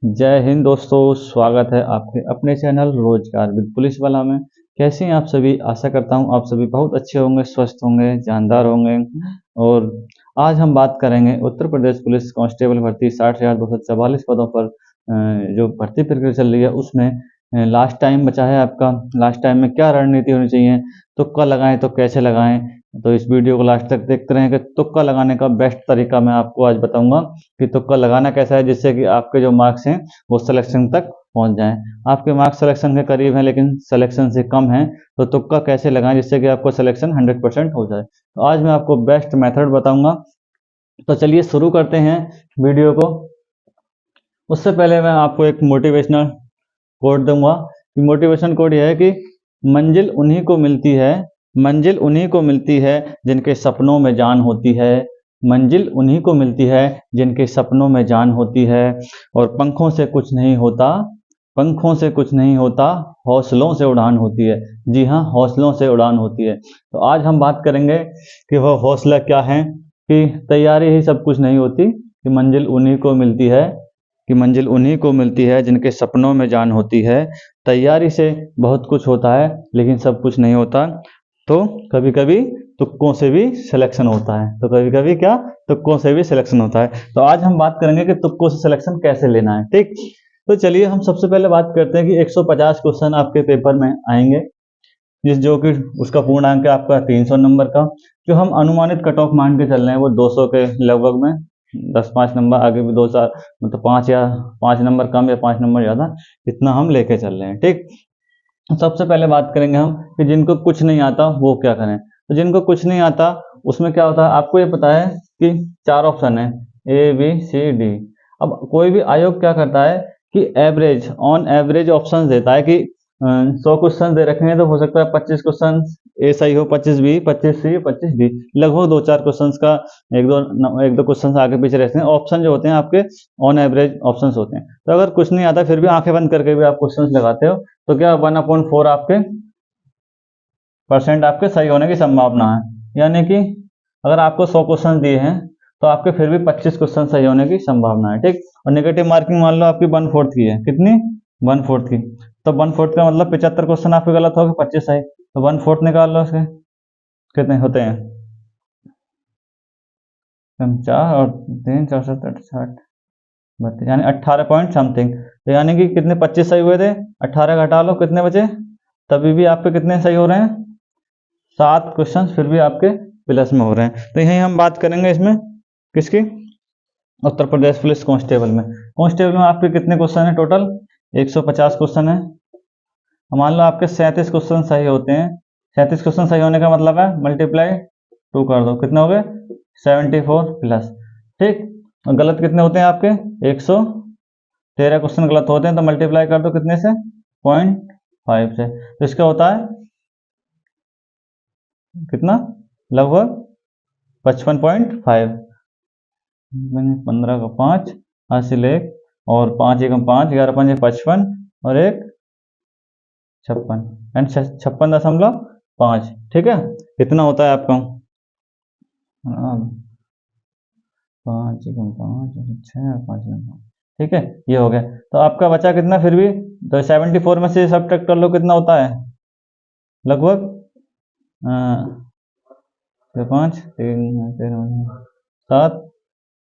जय हिंद दोस्तों, स्वागत है आपके अपने चैनल रोजगार विद पुलिस वाला में। कैसे हैं आप सभी? आशा करता हूं आप सभी बहुत अच्छे होंगे, स्वस्थ होंगे, जानदार होंगे। और आज हम बात करेंगे उत्तर प्रदेश पुलिस कांस्टेबल भर्ती 60,244 पदों पर जो भर्ती प्रक्रिया चल रही है उसमें लास्ट टाइम बचा है आपका। लास्ट टाइम में क्या रणनीति होनी चाहिए, तुक्का लगाएं तो कैसे लगाएं। तो इस वीडियो को लास्ट तक देखते रहें कि तुक्का लगाने का बेस्ट तरीका मैं आपको आज बताऊंगा कि तुक्का लगाना कैसा है, जिससे कि आपके जो मार्क्स हैं वो सिलेक्शन तक पहुंच जाएं। आपके मार्क्स सिलेक्शन के करीब हैं लेकिन सिलेक्शन से कम हैं, तो तुक्का कैसे लगाएं जिससे कि आपको सिलेक्शन 100% हो जाए। तो आज मैं आपको बेस्ट मेथड बताऊंगा। तो चलिए शुरू करते हैं वीडियो को। उससे पहले मैं आपको एक मोटिवेशनल कोड दूंगा कि मोटिवेशन कोड यह है कि मंजिल उन्हीं को मिलती है, मंजिल उन्हीं को मिलती है जिनके सपनों में जान होती है। मंजिल उन्हीं को मिलती है जिनके सपनों में जान होती है। और पंखों से कुछ नहीं होता, पंखों से कुछ नहीं होता, हौसलों से उड़ान होती है। जी हाँ, हौसलों से उड़ान होती है। तो आज हम बात करेंगे कि वह हौसला क्या है, कि तैयारी ही सब कुछ नहीं होती, कि मंजिल उन्हीं को मिलती है, कि मंजिल उन्हीं को मिलती है जिनके सपनों में जान होती है। तैयारी से बहुत कुछ होता है लेकिन सब कुछ नहीं होता। तो कभी कभी तुक्कों से भी सिलेक्शन होता है। तो कभी कभी क्या, तुक्कों से भी सिलेक्शन होता है। तो आज हम बात करेंगे कि तुक्कों से सिलेक्शन कैसे लेना है। ठीक, तो चलिए हम सबसे पहले बात करते हैं कि 150 क्वेश्चन आपके पेपर में आएंगे, जो कि उसका पूर्णांक है आपका 300 नंबर का। जो हम अनुमानित कट ऑफ मान के चल रहे हैं वो 200 के लगभग में, 10-5 नंबर आगे भी 2-4, मतलब 5 या 5 नंबर कम या 5 नंबर ज़्यादा, इतना हम लेके चल रहे हैं। ठीक, सबसे पहले बात करेंगे हम कि जिनको कुछ नहीं आता वो क्या करें। तो जिनको कुछ नहीं आता उसमें क्या होता है, आपको ये पता है कि 4 ऑप्शन है, ए बी सी डी। अब कोई भी आयोग क्या करता है कि एवरेज, ऑन एवरेज ऑप्शन देता है कि 100 क्वेश्चन दे रखे हैं तो हो सकता है 25 क्वेश्चन ए सही हो, 25 बी, 25 सी, 25 डी, लगभग 2-4 क्वेश्चन का एक दो क्वेश्चन आगे पीछे रहते हैं। ऑप्शन जो होते हैं आपके ऑन एवरेज ऑप्शन होते हैं। तो अगर कुछ नहीं आता फिर भी आंखें बंद करके भी आप क्वेश्चन लगाते हो तो क्या 1/4 आपके परसेंट आपके सही होने की संभावना है। यानी कि अगर आपको 100 क्वेश्चन दिए हैं तो आपके फिर भी 25 क्वेश्चन सही होने की संभावना है। ठीक, और नेगेटिव मार्किंग मान लो आपकी 1/4 की है, कितनी, 1/4 की। तो 1/4 का मतलब 75 क्वेश्चन आपके गलत हो गए, 25 सही। तो 1/4 निकाल लो, इसके कितने होते हैं, 4 और 3, 4, 7, 8, 60, 32, यानी 18 पॉइंट समथिंग। तो यानी कि कितने 25 सही हुए थे, 18 घटा लो कितने बचे, तभी भी आपके कितने सही हो रहे हैं, 7 क्वेश्चन फिर भी आपके प्लस में हो रहे हैं। तो यही हम बात करेंगे इसमें किसकी, उत्तर प्रदेश पुलिस कांस्टेबल में। कांस्टेबल में आपके कितने क्वेश्चन है टोटल, 150 क्वेश्चन है। मान लो आपके 37 क्वेश्चन सही होते हैं। 37 क्वेश्चन सही होने का मतलब है मल्टीप्लाई 2 कर दो, कितने हो गए, 74 प्लस। ठीक, और गलत कितने होते हैं आपके, 113 क्वेश्चन गलत होते हैं, तो मल्टीप्लाई कर दो कितने से, 0.5 से। तो इसका होता है कितना, लगभग 55.5। 15 का 5, हासिल 1, और 5 एकम 5, 11 5 55, और 1 56, एंड 56.5। ठीक है, कितना होता है आपका, 5 एकम 5, 6, 5। ठीक है, ये हो गया। तो आपका बचा कितना फिर भी, तो 74 में से सब्ट्रैक्ट कर लो, कितना होता है, लगभग 5, 3, 7,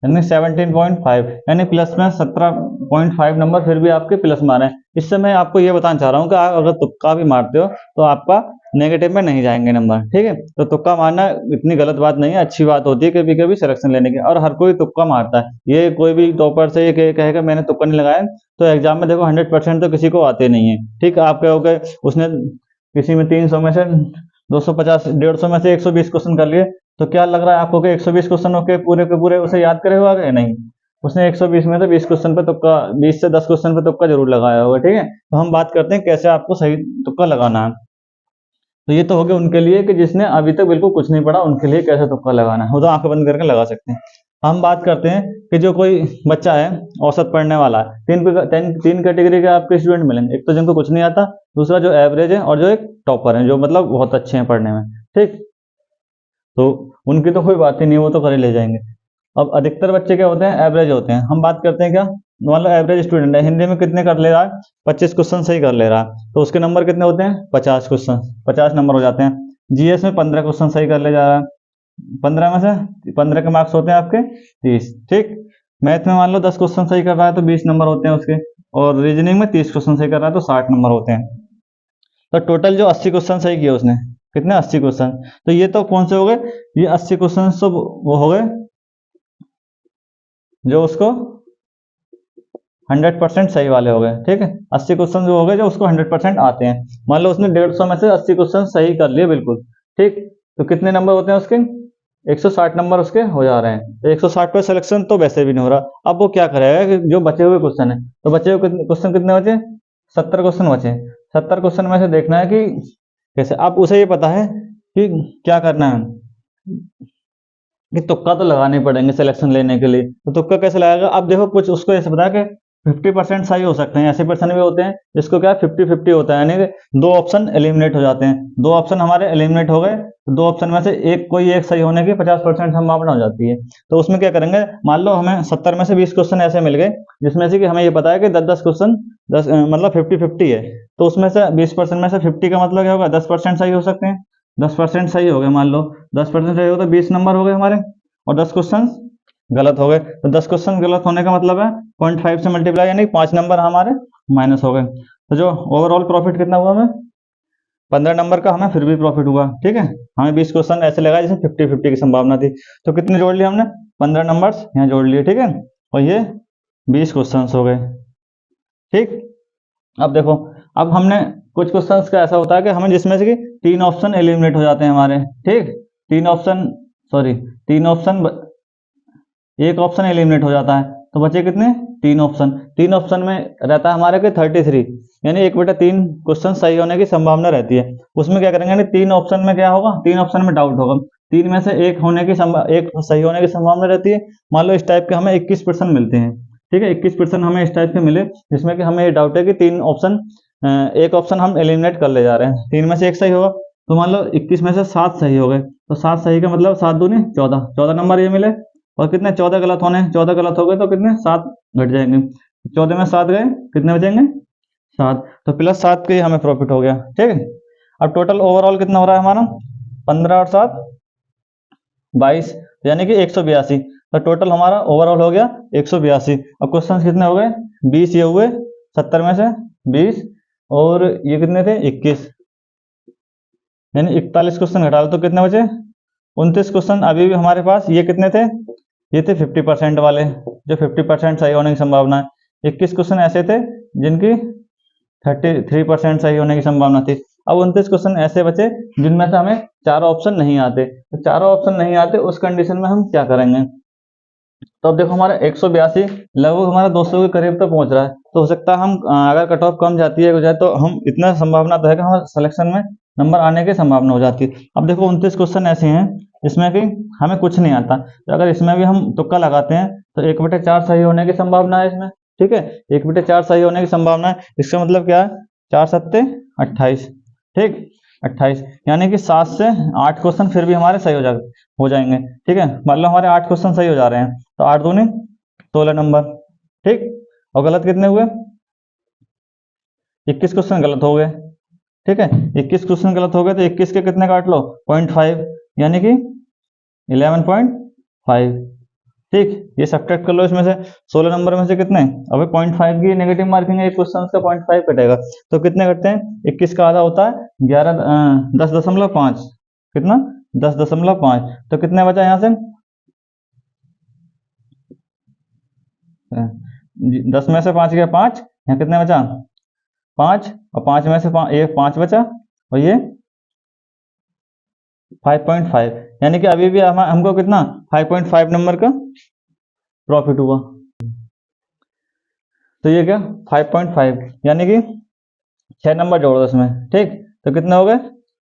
यानी 17.5, यानी प्लस में 17.5 नंबर फिर भी आपके प्लस में आ रहे हैं। इससे मैं आपको ये बताना चाह रहा हूँ कि आप अगर तुक्का भी मारते हो तो आपका नेगेटिव में नहीं जाएंगे नंबर। ठीक है, तो तुक्का मारना इतनी गलत बात नहीं है, अच्छी बात होती है कभी कभी सिलेक्शन लेने की। और हर कोई तुक्का मारता है, ये कोई भी टॉपर से ये कहेगा मैंने तुक्का नहीं लगाया, तो एग्जाम में देखो 100% तो किसी को आते नहीं है। ठीक, आप कहोगे उसने किसी में 300 में से 250, 150 में से 120 क्वेश्चन कर लिए, तो क्या लग रहा है आपको कि 120 क्वेश्चन के पूरे उसे याद करे हुआ है? नहीं, उसने 120 में से 20 क्वेश्चन पे तुक्का, 20 से 10 क्वेश्चन पे तुक्का जरूर लगाया होगा। ठीक है, तो हम बात करते हैं कैसे आपको सही तुक्का लगाना है। तो ये तो हो गया उनके लिए कि जिसने अभी तक बिल्कुल कुछ नहीं पढ़ा, उनके लिए कैसे तुक्का लगाना है, वो तो आंखें बंद करके लगा सकते हैं। हम बात करते हैं कि जो कोई बच्चा है औसत पढ़ने वाला है, तीन कैटेगरी के आपके स्टूडेंट मिलेंगे। एक तो जिनको कुछ नहीं आता, दूसरा जो एवरेज है, और जो एक टॉपर है, जो मतलब बहुत अच्छे हैं पढ़ने में। ठीक, तो उनकी तो कोई बात ही नहीं, वो तो कर ही ले जाएंगे। अब अधिकतर बच्चे क्या होते हैं, एवरेज होते हैं। हम बात करते हैं क्या, मान लो एवरेज स्टूडेंट है, हिंदी में कितने कर ले रहा है, 25 क्वेश्चन सही कर ले रहा है, तो उसके नंबर कितने होते हैं, 50 क्वेश्चन, 50 नंबर हो जाते हैं। जीएस में 15 क्वेश्चन सही कर ले जा रहा है, 15 में से 15 के मार्क्स होते हैं आपके 30, ठीक। मैथ में मान लो 10 क्वेश्चन सही कर रहा है तो 20 नंबर होते हैं उसके, और रीजनिंग में 30 क्वेश्चन सही कर रहा है तो 60 नंबर होते हैं। तो टोटल जो 80 क्वेश्चन सही किए उसने, कितने, 80 क्वेश्चन। तो ये तो कौन से हो गए, ये 80 क्वेश्चन तो वो हो गए जो उसको 100% सही वाले हो गए, ठीक है। 80 क्वेश्चन जो हो गए जो उसको 100% आते हैं। मान लो उसने 150 में से 80 क्वेश्चन सही कर लिए बिल्कुल, ठीक। तो कितने नंबर होते हैं उसके, 160 नंबर उसके हो जा रहे हैं। तो 160 पे सिलेक्शन तो वैसे भी नहीं हो रहा। अब वो क्या करेगा कि जो बचे हुए क्वेश्चन है, तो बचे हुए क्वेश्चन कितने बचे, 70 क्वेश्चन बचे। 70 क्वेश्चन में से देखना है कि कैसे। अब उसे ये पता है कि क्या करना है, कि तुक्का तो लगाने पड़ेंगे सिलेक्शन लेने के लिए। तो तुक्का कैसे लगाएगा, अब देखो कुछ उसको ऐसे पता है कि 50% सही हो सकते हैं, ऐसे पर्सन भी होते हैं जिसको क्या 50-50 होता है, यानी कि 2 ऑप्शन एलिमिनेट हो जाते हैं। 2 ऑप्शन हमारे एलिमिनेट हो गए, तो 2 ऑप्शन में से एक कोई एक सही होने की 50% संभावना हो जाती है। तो उसमें क्या करेंगे, मान लो हमें 70 में से 20 क्वेश्चन ऐसे मिल गए जिसमें से कि हमें ये पता है कि 10-10 क्वेश्चन 10 मतलब 50-50 है। तो उसमें से 20% में से 50 का मतलब क्या होगा, 10% सही हो सकते हैं। 10% सही हो गए, मान लो 10% सही हो तो 20 नंबर हो गए हमारे, और 10 क्वेश्चन गलत हो गए। तो 10 क्वेश्चन गलत होने का मतलब है 0.5 से मल्टीप्लाई, यानी 5 नंबर हमारे माइनस हो गए। तो जो ओवरऑल प्रॉफिट कितना हुआ हमें, 15 नंबर का हमें फिर भी प्रॉफिट हुआ, ठीक है। हमें 20 क्वेश्चन ऐसे लगा जैसे 50-50 की संभावना थी। तो कितने जोड़ लिए हमने, 15 नंबर्स यहाँ जोड़ लिए, ठीक है। और ये 20 क्वेश्चन हो गए, ठीक। अब देखो, अब हमने कुछ क्वेश्चंस का ऐसा होता है कि हमें जिसमें से कि 3 ऑप्शन एलिमिनेट हो जाते हैं हमारे, ठीक। 3 ऑप्शन, सॉरी 3 ऑप्शन, एक ऑप्शन एलिमिनेट हो जाता है, तो बचे कितने, 3 ऑप्शन। 3 ऑप्शन में रहता है हमारे के 33, यानी 1/3 क्वेश्चन सही होने की संभावना रहती है। उसमें क्या करेंगे, यानी 3 ऑप्शन में क्या होगा, 3 ऑप्शन में डाउट होगा, 3 में से एक होने की एक सही होने की संभावना रहती है। मान लो इस टाइप के हमें 21% मिलते हैं, ठीक है। 21% हमें इस टाइप के मिले जिसमें कि हमें ये डाउट है कि 3 ऑप्शन, एक ऑप्शन हम एलिमिनेट कर ले जा रहे हैं, 3 में से एक सही होगा। तो मान लो 21 में से 7 सही हो गए, तो 7 सही का मतलब 7 दूनी 14, 14 नंबर ये मिले। और कितने, 14 गलत होने, 14 गलत हो गए तो कितने, 7 घट जाएंगे। 14 में 7 गए, कितने बचेंगे, 7। तो +7 के हमें प्रॉफिट हो गया, ठीक है। अब टोटल ओवरऑल कितना हो रहा है हमारा, 15 और 7 22, यानी कि 182। तो टोटल हमारा ओवरऑल हो गया 182। अब क्वेश्चन कितने हो गए, 20 ये हुए, 70 में से 20, और ये कितने थे, 21, यानी 41 क्वेश्चन घटा लो तो कितने बचे, 29 क्वेश्चन अभी भी हमारे पास। ये कितने थे, ये थे 50% वाले, जो 50% सही होने की संभावना है। 21 क्वेश्चन ऐसे थे जिनकी 33% सही होने की संभावना थी। अब 29 क्वेश्चन ऐसे बचे जिनमें से हमें 4 ऑप्शन नहीं आते। तो 4 ऑप्शन नहीं आते, उस कंडीशन में हम क्या करेंगे। तो अब देखो हमारा 182 लगभग हमारा 200 के करीब तक पहुंच रहा है। तो हो सकता है हम अगर कट ऑफ कम जाती है हो जाए तो हम इतना संभावना तो है कि हमारे सिलेक्शन में नंबर आने की संभावना हो जाती है। अब देखो 29 क्वेश्चन ऐसे हैं जिसमें कि हमें कुछ नहीं आता, तो अगर इसमें भी हम तुक्का लगाते हैं तो 1/4 सही होने की संभावना है इसमें, ठीक है। 1/4 सही होने की संभावना है, इसका मतलब क्या है, 4 सत्ते 28, ठीक, 28, यानी कि 7 से 8 क्वेश्चन फिर भी हमारे सही हो जाएंगे, ठीक है। मान लो हमारे 8 क्वेश्चन सही हो जा रहे हैं, तो 8 दूनी 16 नंबर, ठीक। और गलत कितने हुए, 21 क्वेश्चन गलत हो गए, ठीक है। 21 क्वेश्चन गलत हो गए तो 21 के कितने काट लो, 0.5, यानी कि 11.5, ठीक। ये सब्ट्रैक्ट कर लो इसमें से 16 नंबर में से कितने, अबे 0.5 की नेगेटिव मार्किंग है, एक क्वेश्चन का 0.5 कटेगा, तो कितने कटते हैं, 21 का आधा होता है 10.5, कितना, 10.5, तो कितने बचा यहाँ से, 10 में से 5 गया 5, यहाँ कितने बचा 5, और 5 में से 5 बचा, और ये 5.5, यानी कि अभी भी हमको कितना 5.5 नंबर का प्रॉफिट हुआ। तो ये क्या 5.5, यानी कि 6 नंबर जोड़ो इसमें, ठीक। तो कितने हो गए,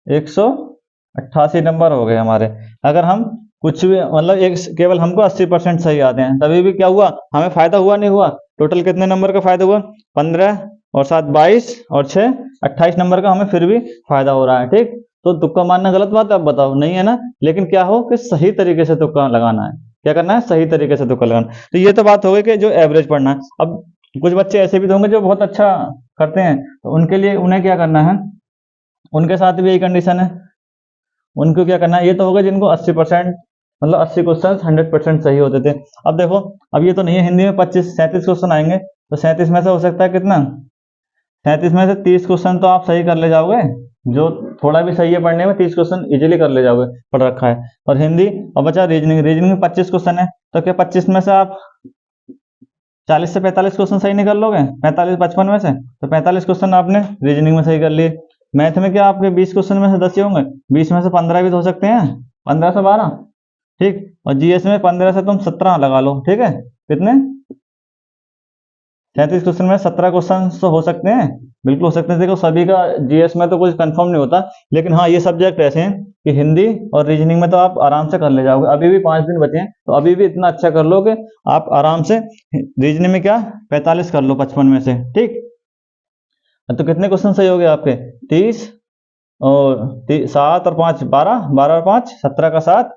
188 नंबर हो गए हमारे। अगर हम कुछ भी मतलब एक केवल हमको 80% सही आते हैं तभी भी क्या हुआ, हमें फायदा हुआ नहीं हुआ। टोटल कितने नंबर का फायदा हुआ, 15 और 7 22 और 6 28 नंबर का हमें फिर भी फायदा हो रहा है, ठीक। तो तुक्का मारना गलत बात है, अब बताओ, नहीं है ना। लेकिन क्या हो कि सही तरीके से तुक्का लगाना है, क्या करना है, सही तरीके से तुक्का लगाना। तो ये तो बात हो गई कि जो एवरेज पढ़ना है। अब कुछ बच्चे ऐसे भी तो होंगे जो बहुत अच्छा करते हैं, तो उनके लिए उन्हें क्या करना है, उनके साथ भी यही कंडीशन है, उनको क्या करना है, ये तो होगा जिनको 80% मतलब 80 क्वेश्चन 100% सही होते थे। अब देखो, अब ये तो नहीं है, हिंदी में 37 क्वेश्चन आएंगे, तो 37 में से हो सकता है कितना, 37 में से 30 क्वेश्चन तो आप सही कर ले जाओगे, जो थोड़ा भी सही है पढ़ने में 30 क्वेश्चन इजीली कर ले जाओगे, पढ़ रखा है। और हिंदी, और बचा रीजनिंग, रीजनिंग में 25 क्वेश्चन है, तो क्या 25 में से आप 40 से 45 क्वेश्चन सही नहीं कर लोगे, 45 55 में से, तो 45 क्वेश्चन आपने रीजनिंग में सही कर लिए। मैथ में क्या आपके 20 क्वेश्चन में से 10 ही होंगे, 20 में से 15 भी तो हो सकते हैं, 15 से 12, ठीक। और जीएस में 15 से तुम 17 लगा लो, ठीक है, कितने, 37 क्वेश्चन में 17 क्वेश्चन तो हो सकते हैं, बिल्कुल हो सकते हैं। देखो सभी का जीएस में तो कुछ कंफर्म नहीं होता, लेकिन हाँ ये सब्जेक्ट ऐसे हैं कि हिंदी और रीजनिंग में तो आप आराम से कर ले जाओगे। अभी भी 5 दिन बचे हैं, तो अभी भी इतना अच्छा कर लो कि आप आराम से रीजनिंग में क्या 45 कर लो 55 में से, ठीक। तो कितने क्वेश्चन सही हो गए आपके, 30 और 7 और 5 12, 12 और 5 17 का 7,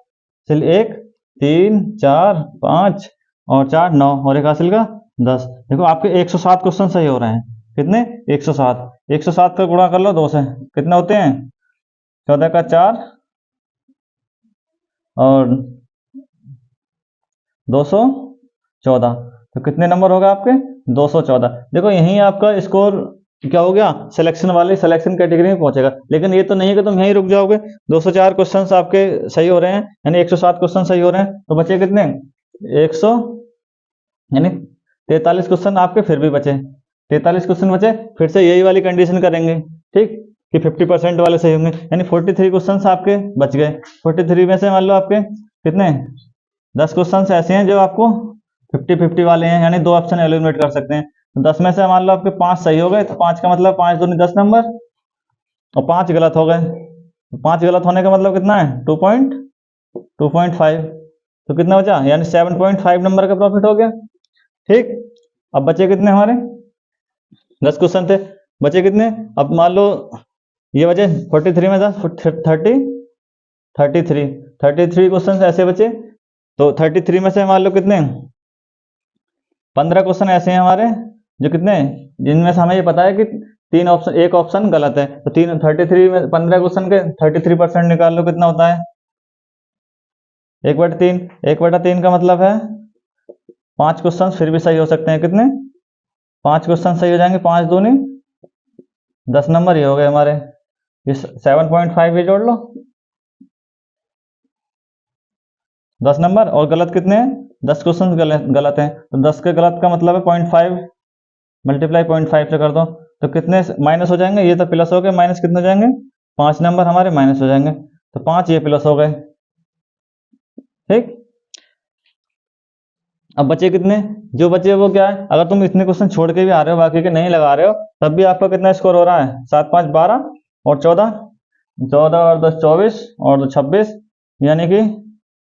सिल 1 3 4 5 और 4 9 और एक हासिल का 10। देखो आपके 107 क्वेश्चन सही हो रहे हैं, कितने, 107, 107 का गुणा कर लो 2 से, कितने होते हैं, 14 का 4 और 214, तो कितने नंबर होगा आपके, 214। देखो यहीं आपका स्कोर क्या हो गया, सिलेक्शन वाले सिलेक्शन कैटेगरी में पहुंचेगा। लेकिन ये तो नहीं है कि तुम यहीं रुक जाओगे, 204 क्वेश्चंस आपके सही हो रहे हैं, यानी 107 क्वेश्चन सही हो रहे हैं, तो बचे कितने, 100 यानी 43 क्वेश्चन आपके फिर भी बचे, 43 क्वेश्चन बचे, फिर से यही वाली कंडीशन करेंगे, ठीक, कि 50% वाले सही होंगे, यानी 43 क्वेश्चन आपके बच गए। 43 में से मान लो आपके कितने, 10 क्वेश्चन ऐसे हैं जो आपको 50-50 वाले हैं, यानी 2 ऑप्शन एलिमिनेट कर सकते हैं। तो 10 में से मान लो आपके 5 सही हो गए, तो 5 का मतलब 5 दूनी 10 नंबर, और 5 गलत हो गए, तो 5 गलत होने का मतलब कितना है, 2.5, तो कितना बचा, यानी 7.5 नंबर का प्रॉफिट हो गया, ठीक। अब बचे कितने हमारे, 10 क्वेश्चन थे, बचे कितने, अब मान लो ये बचे 43 में 10 33 क्वेश्चन ऐसे बचे, तो 33 में से मान लो कितने, 15 क्वेश्चन ऐसे हैं हमारे जो कितने, जिनमें से हमें ये पता है कि 3 ऑप्शन, एक ऑप्शन गलत है, तो 33 में 15 क्वेश्चन के 33% निकाल लो, कितना होता है, 1/3, 1/3 का मतलब है 5 क्वेश्चन फिर भी सही हो सकते हैं, कितने, 5 क्वेश्चन सही हो जाएंगे, 5 दूनी 10 नंबर ये हो गए हमारे, इस 7.5 ये जोड़ लो 10 नंबर, और गलत कितने हैं, 10 क्वेश्चन गलत हैं, तो 10 के गलत का मतलब है 0.5 मल्टीप्लाई 0.5 से कर दो, तो कितने माइनस हो जाएंगे, ये तो प्लस हो गए, माइनस कितने हो जाएंगे, 5 नंबर हमारे माइनस हो जाएंगे, तो 5 ये प्लस हो गए, ठीक। अब बचे कितने, जो बचे वो क्या है, अगर तुम इतने क्वेश्चन छोड़ के भी आ रहे हो, बाकी के नहीं लगा रहे हो, तब भी आपका कितना स्कोर हो रहा है, 7 5 12 और 14, 14 और 10 24 और 26, यानी कि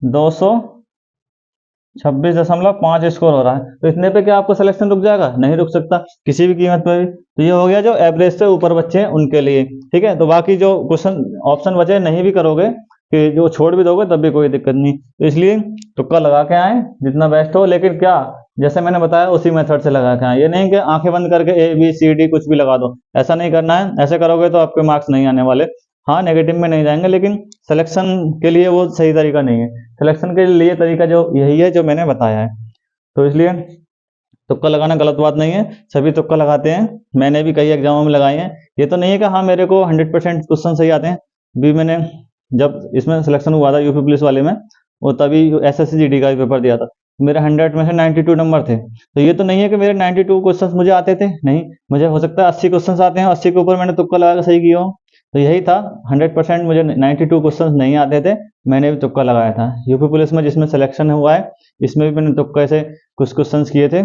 226.5 स्कोर हो रहा है। तो इतने पे क्या आपको सिलेक्शन रुक जाएगा, नहीं रुक सकता किसी भी कीमत पर भी। तो ये हो गया जो एवरेज से ऊपर बच्चे हैं उनके लिए, ठीक है। तो बाकी जो क्वेश्चन ऑप्शन बचे नहीं भी करोगे, कि जो छोड़ भी दोगे तब भी कोई दिक्कत नहीं, तो इसलिए तुक्का लगा के आए जितना बेस्ट हो, लेकिन क्या जैसे मैंने बताया उसी मेथड से लगा के आए, ये नहीं कि आंखें बंद करके ABCD कुछ भी लगा दो, ऐसा नहीं करना है। ऐसे करोगे तो आपके मार्क्स नहीं आने वाले, हाँ नेगेटिव में नहीं जाएंगे, लेकिन सिलेक्शन के लिए वो सही तरीका नहीं है। सिलेक्शन के लिए तरीका जो यही है जो मैंने बताया है, तो इसलिए तुक्का लगाना गलत बात नहीं है, सभी तुक्का लगाते हैं, मैंने भी कई एग्जामों में लगाए हैं। ये तो नहीं है कि हाँ मेरे को 100% क्वेश्चन सही आते हैं, भी मैंने जब इसमें सिलेक्शन हुआ था यूपी पुलिस वाले में, वो तभी SSC GD का भी पेपर दिया था, मेरे 100 में से 92 नंबर थे। तो ये तो नहीं है कि मेरे 92 क्वेश्चन मुझे आते थे, नहीं, मुझे हो सकता है 80 क्वेश्चन आते हैं, 80 के ऊपर मैंने तुक्का लगा के सही किया हो। तो यही था, 100% मुझे 92 क्वेश्चन नहीं आते थे, मैंने भी तुक्का लगाया था। यूपी पुलिस में जिसमें सिलेक्शन हुआ है, इसमें भी मैंने तुक्का से कुछ क्वेश्चन किए थे,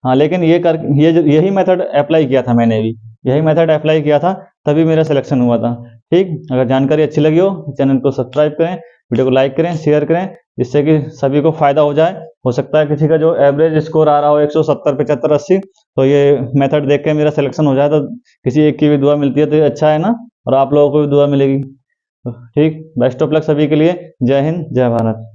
हाँ। लेकिन यही मेथड अप्लाई किया था, मैंने भी यही मेथड अप्लाई किया था, तभी मेरा सिलेक्शन हुआ था, ठीक। अगर जानकारी अच्छी लगी हो, चैनल को सब्सक्राइब करें, वीडियो को लाइक करें, शेयर करें, जिससे कि सभी को फायदा हो जाए। हो सकता है किसी का जो एवरेज स्कोर आ रहा हो 170 75 80, तो ये मेथड देख के मेरा सिलेक्शन हो जाए, तो किसी एक की भी दुआ मिलती है तो ये अच्छा है ना, और आप लोगों को भी दुआ मिलेगी। तो ठीक, बेस्ट ऑफ लक सभी के लिए। जय हिंद, जय भारत।